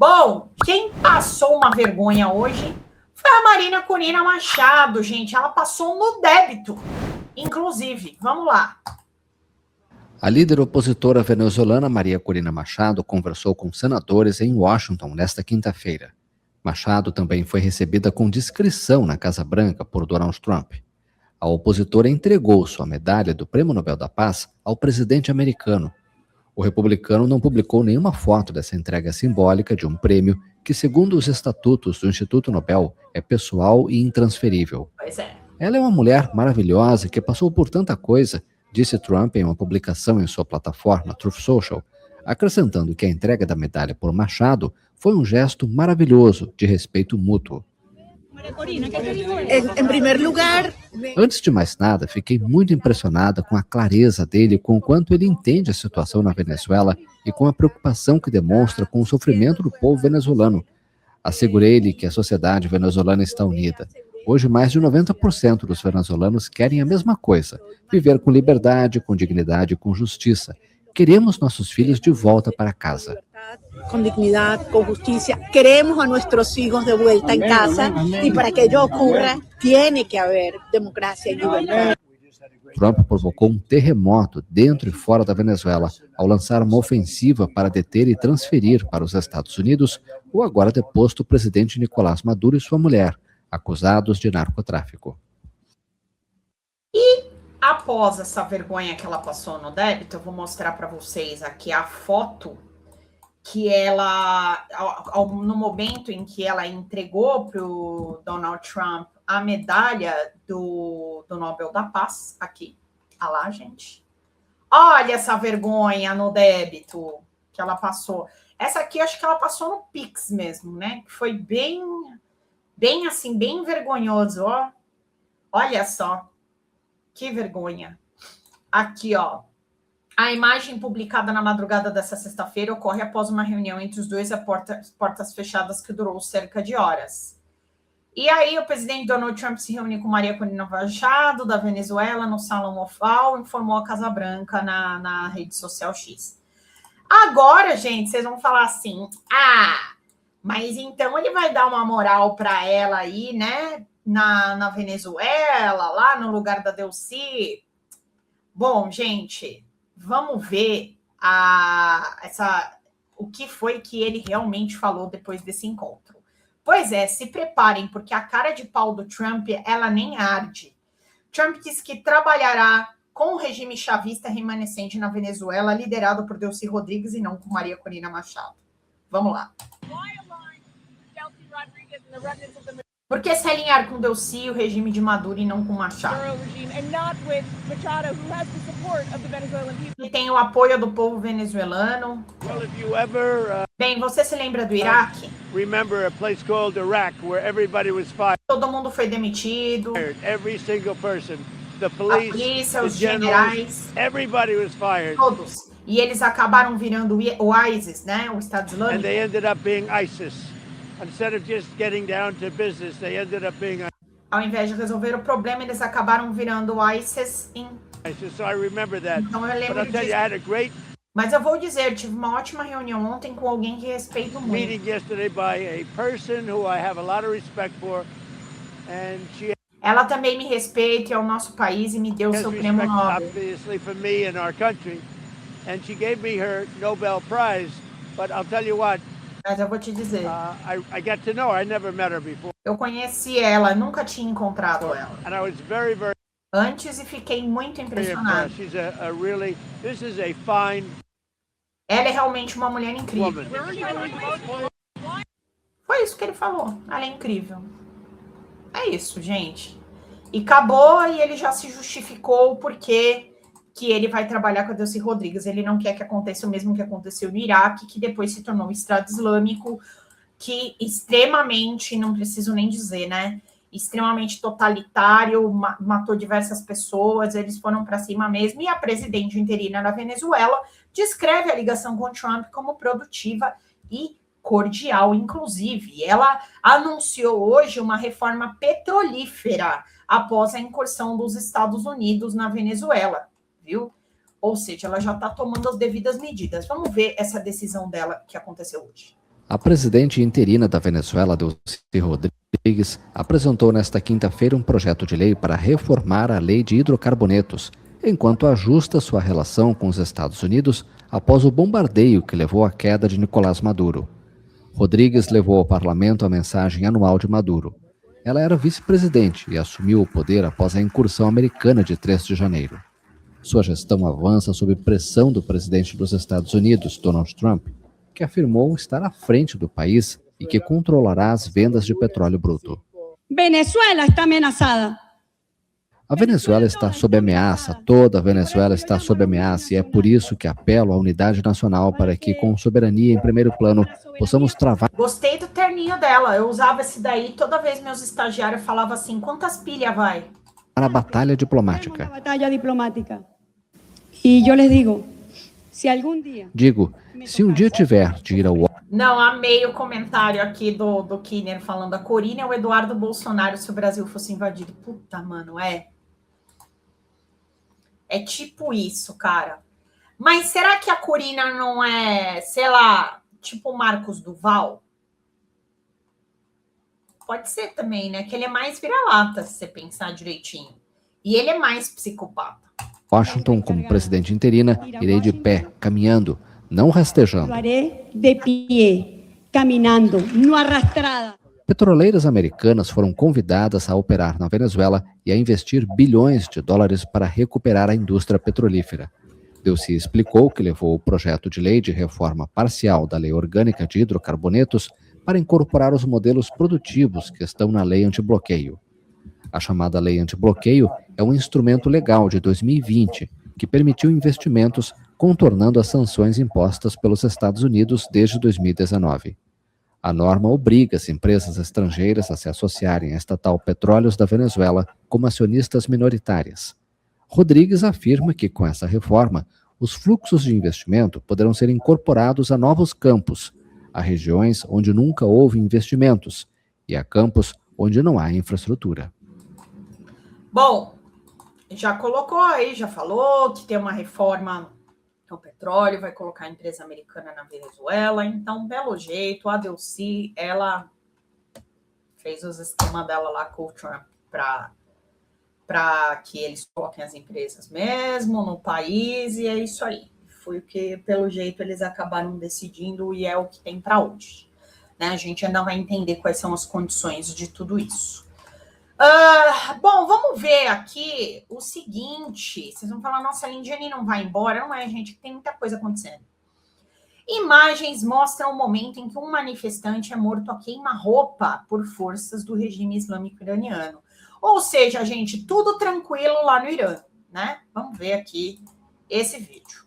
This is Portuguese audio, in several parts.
Bom, quem passou uma vergonha hoje foi a Marina Corina Machado, gente. Ela passou no débito, inclusive. Vamos lá. A líder opositora venezuelana Maria Corina Machado conversou com senadores em Washington nesta quinta-feira. Machado também foi recebida com discrição na Casa Branca por Donald Trump. A opositora entregou sua medalha do Prêmio Nobel da Paz ao presidente americano. O republicano não publicou nenhuma foto dessa entrega simbólica de um prêmio que, segundo os estatutos do Instituto Nobel, é pessoal e intransferível. Pois é. Ela é uma mulher maravilhosa que passou por tanta coisa, disse Trump em uma publicação em sua plataforma Truth Social, acrescentando que a entrega da medalha por Machado foi um gesto maravilhoso de respeito mútuo. Em primeiro lugar... Antes de mais nada, fiquei muito impressionada com a clareza dele, com o quanto ele entende a situação na Venezuela e com a preocupação que demonstra com o sofrimento do povo venezuelano. Assegurei-lhe que a sociedade venezuelana está unida. Hoje, mais de 90% dos venezuelanos querem a mesma coisa: viver com liberdade, com dignidade e com justiça. Queremos nossos filhos de volta para casa. Com dignidade, com justiça, queremos a nossos filhos de volta em casa e para que isso ocorra, tem que haver democracia e liberdade. Trump provocou um terremoto dentro e fora da Venezuela ao lançar uma ofensiva para deter e transferir para os Estados Unidos o agora deposto presidente Nicolás Maduro e sua mulher, acusados de narcotráfico. E após essa vergonha que ela passou no débito, eu vou mostrar para vocês aqui a foto que ela, no momento em que ela entregou para o Donald Trump a medalha do Nobel da Paz, aqui. Olha lá, gente. Olha essa vergonha no débito que ela passou. Essa aqui, acho que ela passou no Pix mesmo, né? Que foi bem assim, bem vergonhoso, ó. Olha só. Que vergonha. Aqui, ó. A imagem publicada na madrugada dessa sexta-feira ocorre após uma reunião entre os dois a portas fechadas que durou cerca de horas. E aí o presidente Donald Trump se reuniu com Maria Corina Machado, da Venezuela, no Salão Oval, informou a Casa Branca na rede social X. Agora, gente, vocês vão falar assim, mas então ele vai dar uma moral para ela aí, né, na Venezuela, lá no lugar da Delcy. Bom, gente, vamos ver o que foi que ele realmente falou depois desse encontro. Pois é, se preparem, porque a cara de pau do Trump, ela nem arde. Trump disse que trabalhará com o regime chavista remanescente na Venezuela, liderado por Delcy Rodrigues e não com Maria Corina Machado. Vamos lá. Por que se alinhar com Delcy, o regime de Maduro, e não com Machado? E tem o apoio do povo venezuelano. Bem, você se lembra do Iraque? Remember a place called Iraq, where everybody was fired. Todo mundo foi demitido. Every single person. The A police, polícia, the os generals, generais. everybody was fired. Todos. E eles acabaram virando o ISIS, né? O Estado And Islâmico. they ended up being ISIS. Instead of just getting down to business, they ended up being Ao invés de resolver o problema, eles acabaram virando o ISIS em... ISIS. So I remember that. Então eu But lembro I'll tell you, I disso. had a great Mas eu vou dizer, tive uma ótima reunião ontem com alguém que respeito muito. meeting yesterday by a person who I have a lot of respect for, and she Ela também me respeita, é o nosso país, e me deu o has seu prêmio respect, Nobel. obviously, for me and our country. And she gave me her Nobel Prize. But I'll tell you what, Mas eu vou te dizer, I got to know her. I never met her before. eu conheci ela, nunca tinha encontrado ela And I was very, very antes e fiquei muito impressionada. impressed. She's a really, this is a fine Ela é realmente uma mulher incrível. woman. Foi isso que ele falou. Ela é incrível. É isso, gente. E acabou, e ele já se justificou porque que ele vai trabalhar com a Delcy Rodrigues. Ele não quer que aconteça o mesmo que aconteceu no Iraque, que depois se tornou um Estado Islâmico, que extremamente, não preciso nem dizer, né? Extremamente totalitário, matou diversas pessoas, eles foram para cima mesmo. E a presidente interina da Venezuela descreve a ligação com Trump como produtiva e cordial, inclusive. Ela anunciou hoje uma reforma petrolífera após a incursão dos Estados Unidos na Venezuela, viu? Ou seja, ela já está tomando as devidas medidas. Vamos ver essa decisão dela que aconteceu hoje. A presidente interina da Venezuela, Delcy Rodrigues, apresentou nesta quinta-feira um projeto de lei para reformar a lei de hidrocarbonetos, enquanto ajusta sua relação com os Estados Unidos após o bombardeio que levou à queda de Nicolás Maduro. Rodrigues levou ao parlamento a mensagem anual de Maduro. Ela era vice-presidente e assumiu o poder após a incursão americana de 3 de janeiro. Sua gestão avança sob pressão do presidente dos Estados Unidos, Donald Trump, que afirmou estar à frente do país e que controlará as vendas de petróleo bruto. Venezuela está ameaçada. A Venezuela está sob ameaça, toda a Venezuela está sob ameaça, e é por isso que apelo à unidade nacional para que, com soberania em primeiro plano, possamos travar. Gostei do terninho dela, eu usava esse daí, toda vez meus estagiários falavam assim, quantas pilhas vai? A batalha diplomática. E eu lhes digo, se algum dia... Digo, se um dia tiver de ir ao... Não, amei o comentário aqui do Kinner falando a Corina e o Eduardo Bolsonaro se o Brasil fosse invadido. Puta, mano, é tipo isso, cara. Mas será que a Corina não é, sei lá, tipo o Marcos Duval? Pode ser também, né? Que ele é mais vira-lata, se você pensar direitinho. E ele é mais psicopata. Washington, como presidente interina, irei de pé, caminhando, não rastejando. De pé, caminhando, não arrastrada. Petroleiras americanas foram convidadas a operar na Venezuela e a investir bilhões de dólares para recuperar a indústria petrolífera. Delcy explicou que levou o projeto de lei de reforma parcial da Lei Orgânica de Hidrocarbonetos para incorporar os modelos produtivos que estão na Lei Antibloqueio. A chamada Lei Antibloqueio é um instrumento legal de 2020 que permitiu investimentos contornando as sanções impostas pelos Estados Unidos desde 2019. A norma obriga as empresas estrangeiras a se associarem à estatal Petróleos da Venezuela como acionistas minoritárias. Rodrigues afirma que, com essa reforma, os fluxos de investimento poderão ser incorporados a novos campos, a regiões onde nunca houve investimentos e a campos onde não há infraestrutura. Bom, já colocou aí, já falou que tem uma reforma no petróleo, vai colocar a empresa americana na Venezuela, então, belo jeito, a Delcy, ela fez os esquemas dela lá com o Trump para que eles coloquem as empresas mesmo no país, e é isso aí. Foi o que, pelo jeito, eles acabaram decidindo e é o que tem para hoje. Né? A gente ainda vai entender quais são as condições de tudo isso. Bom, vamos ver aqui o seguinte. Vocês vão falar, nossa, a Lindiane não vai embora. Não é, gente, tem muita coisa acontecendo. Imagens mostram o momento em que um manifestante é morto a queima-roupa por forças do regime islâmico iraniano. Ou seja, gente, tudo tranquilo lá no Irã, né? Vamos ver aqui esse vídeo.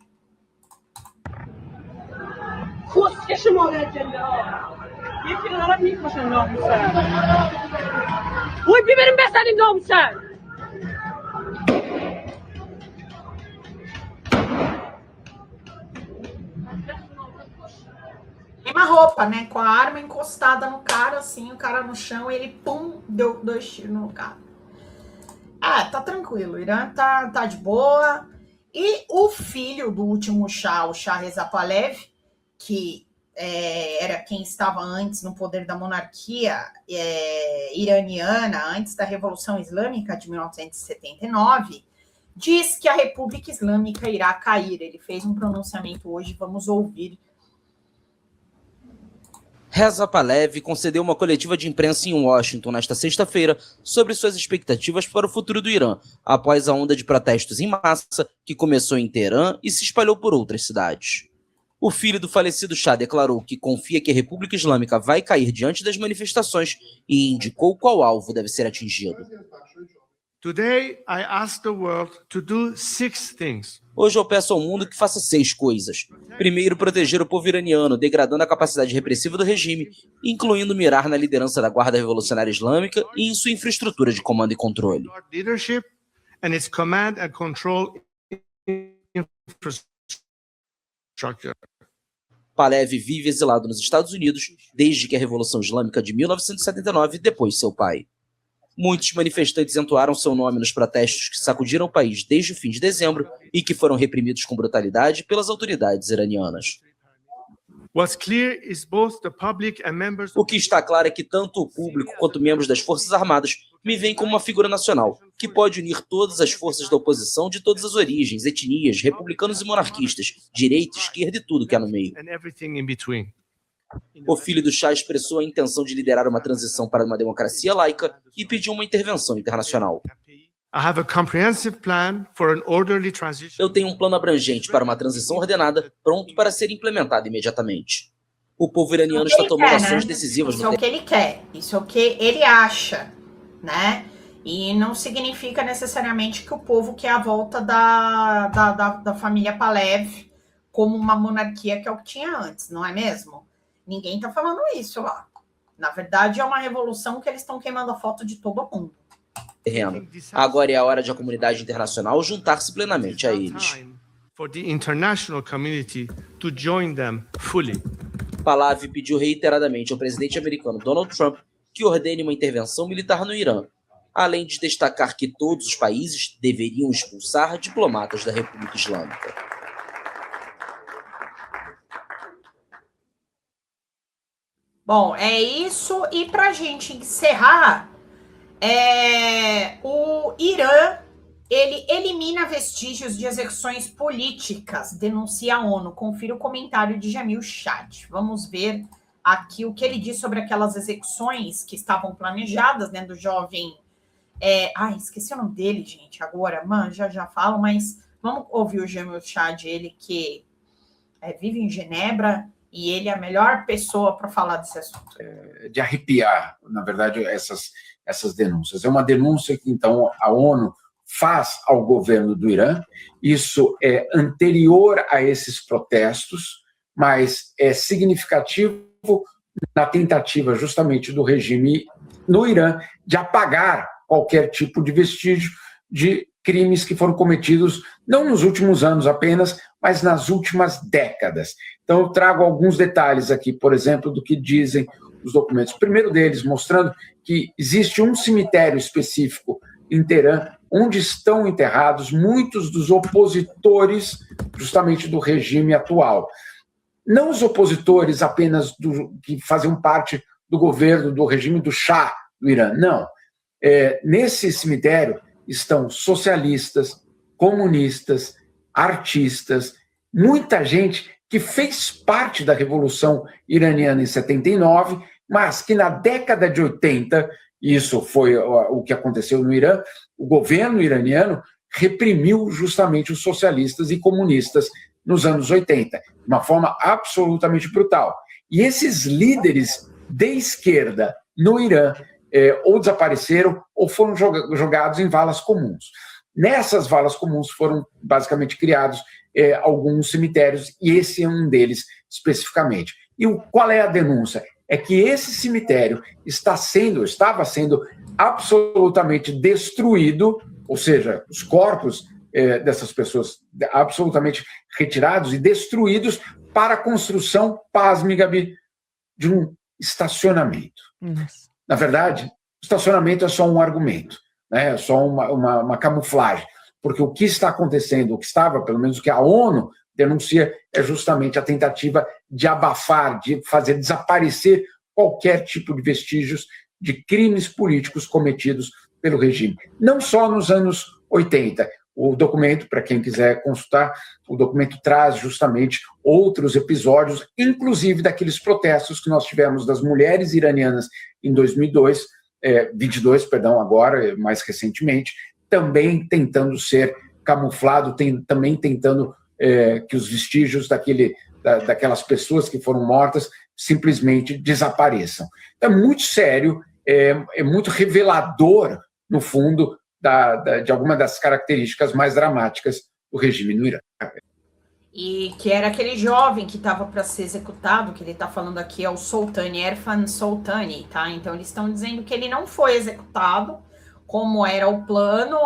Queima-roupa, né? Com a arma encostada no cara, assim, o cara no chão, ele, pum, deu 2 tiros no cara. Tá tranquilo, o Irã tá de boa. E o filho do último Shah, o Shah Reza Pahlavi, que era quem estava antes no poder da monarquia iraniana, antes da Revolução Islâmica de 1979, diz que a República Islâmica irá cair. Ele fez um pronunciamento hoje, vamos ouvir. Reza Pahlavi concedeu uma coletiva de imprensa em Washington nesta sexta-feira sobre suas expectativas para o futuro do Irã, após a onda de protestos em massa que começou em Teherã e se espalhou por outras cidades. O filho do falecido Shah declarou que confia que a República Islâmica vai cair diante das manifestações e indicou qual alvo deve ser atingido. Today, I ask the world to do 6 things. Hoje eu peço ao mundo que faça 6 coisas. Primeiro, proteger o povo iraniano, degradando a capacidade repressiva do regime, incluindo mirar na liderança da Guarda Revolucionária Islâmica e em sua infraestrutura de comando e controle. Leadership and its command and control infrastructure. Pahlavi vive exilado nos Estados Unidos desde que a Revolução Islâmica de 1979, depois seu pai. Muitos manifestantes entoaram seu nome nos protestos que sacudiram o país desde o fim de dezembro e que foram reprimidos com brutalidade pelas autoridades iranianas. O que está claro é que tanto o público quanto membros das Forças Armadas me veem como uma figura nacional, que pode unir todas as forças da oposição de todas as origens, etnias, republicanos e monarquistas, direita, esquerda e tudo que há no meio. O filho do Shah expressou a intenção de liderar uma transição para uma democracia laica e pediu uma intervenção internacional. Eu tenho um plano abrangente para uma transição ordenada, pronto para ser implementado imediatamente. O povo iraniano está tomando ações decisivas no tempo. Isso é o que ele quer, isso é o que ele acha, né? E não significa necessariamente que o povo quer a volta da família Pahlavi como uma monarquia que é o que tinha antes, não é mesmo? Ninguém está falando isso lá. Na verdade, é uma revolução que eles estão queimando a foto de todo mundo. Terreno. Agora é a hora de a comunidade internacional juntar-se plenamente a eles. Pahlavi pediu reiteradamente ao presidente americano Donald Trump que ordene uma intervenção militar no Irã, além de destacar que todos os países deveriam expulsar diplomatas da República Islâmica. Bom, é isso. E para a gente encerrar, o Irã ele elimina vestígios de execuções políticas, denuncia a ONU. Confira o comentário de Jamil Chad. Vamos ver aqui o que ele diz sobre aquelas execuções que estavam planejadas, né, do jovem... esqueci o nome dele, gente, agora, já falo, mas vamos ouvir o Jamil Chad, ele que vive em Genebra, e ele é a melhor pessoa para falar desse assunto. De arrepiar, na verdade, essas denúncias. É uma denúncia que, então, a ONU faz ao governo do Irã. Isso é anterior a esses protestos, mas é significativo na tentativa justamente do regime no Irã de apagar qualquer tipo de vestígio de crimes que foram cometidos não nos últimos anos apenas, mas nas últimas décadas. Então, eu trago alguns detalhes aqui, por exemplo, do que dizem os documentos. O primeiro deles, mostrando que existe um cemitério específico em Teherã, onde estão enterrados muitos dos opositores justamente do regime atual. Não os opositores apenas que faziam parte do governo, do regime do Shah do Irã, não. Nesse cemitério estão socialistas, comunistas, artistas, muita gente que fez parte da Revolução Iraniana em 79, mas que na década de 80, isso foi o que aconteceu no Irã, o governo iraniano reprimiu justamente os socialistas e comunistas nos anos 80, de uma forma absolutamente brutal. E esses líderes de esquerda no Irã ou desapareceram ou foram jogados em valas comuns. Nessas valas comuns foram basicamente criados alguns cemitérios, e esse é um deles especificamente. E qual é a denúncia? É que esse cemitério estava sendo absolutamente destruído, ou seja, os corpos dessas pessoas absolutamente retirados e destruídos para a construção, pasme, Gabi, de um estacionamento. Nossa. Na verdade, o estacionamento é só um argumento, né? É só uma camuflagem, porque o que está acontecendo, o que estava, pelo menos o que a ONU denuncia, é justamente a tentativa de abafar, de fazer desaparecer qualquer tipo de vestígios de crimes políticos cometidos pelo regime. Não só nos anos 80. O documento, para quem quiser consultar, o documento traz justamente outros episódios, inclusive daqueles protestos que nós tivemos das mulheres iranianas em 2022, agora, mais recentemente, também tentando ser camuflado, também tentando que os vestígios daquelas pessoas que foram mortas simplesmente desapareçam. Então, é muito sério, é muito revelador, no fundo, de alguma das características mais dramáticas do regime no Irã. E que era aquele jovem que estava para ser executado, que ele está falando aqui, é o Soltani, Erfan Soltani, tá? Então eles estão dizendo que ele não foi executado, como era o plano,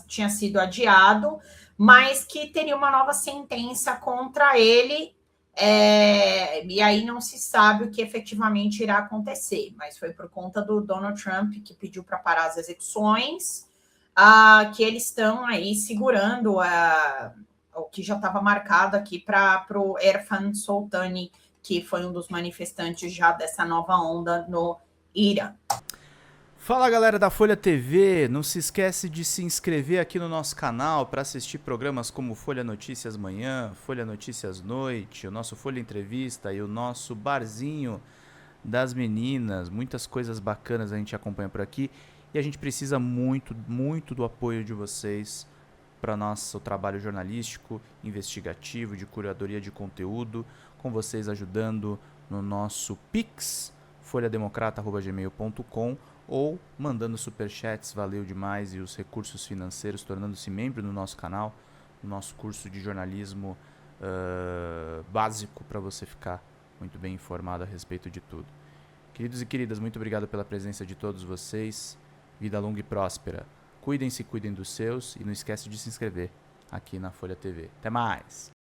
tinha sido adiado, mas que teria uma nova sentença contra ele, e aí não se sabe o que efetivamente irá acontecer, mas foi por conta do Donald Trump, que pediu para parar as execuções, que eles estão aí segurando o que já estava marcado aqui para o Erfan Soltani, que foi um dos manifestantes já dessa nova onda no Irã. Fala galera da Folha TV, não se esquece de se inscrever aqui no nosso canal para assistir programas como Folha Notícias Manhã, Folha Notícias Noite, o nosso Folha Entrevista e o nosso Barzinho das Meninas. Muitas coisas bacanas a gente acompanha por aqui e a gente precisa muito, muito do apoio de vocês para nosso trabalho jornalístico, investigativo, de curadoria de conteúdo, com vocês ajudando no nosso Pix, folhademocrata@gmail.com, ou mandando superchats, valeu demais, e os recursos financeiros, tornando-se membro do nosso canal, no nosso curso de jornalismo básico, para você ficar muito bem informado a respeito de tudo. Queridos e queridas, muito obrigado pela presença de todos vocês, vida longa e próspera. Cuidem-se, cuidem dos seus, e não esquece de se inscrever aqui na Folha TV. Até mais!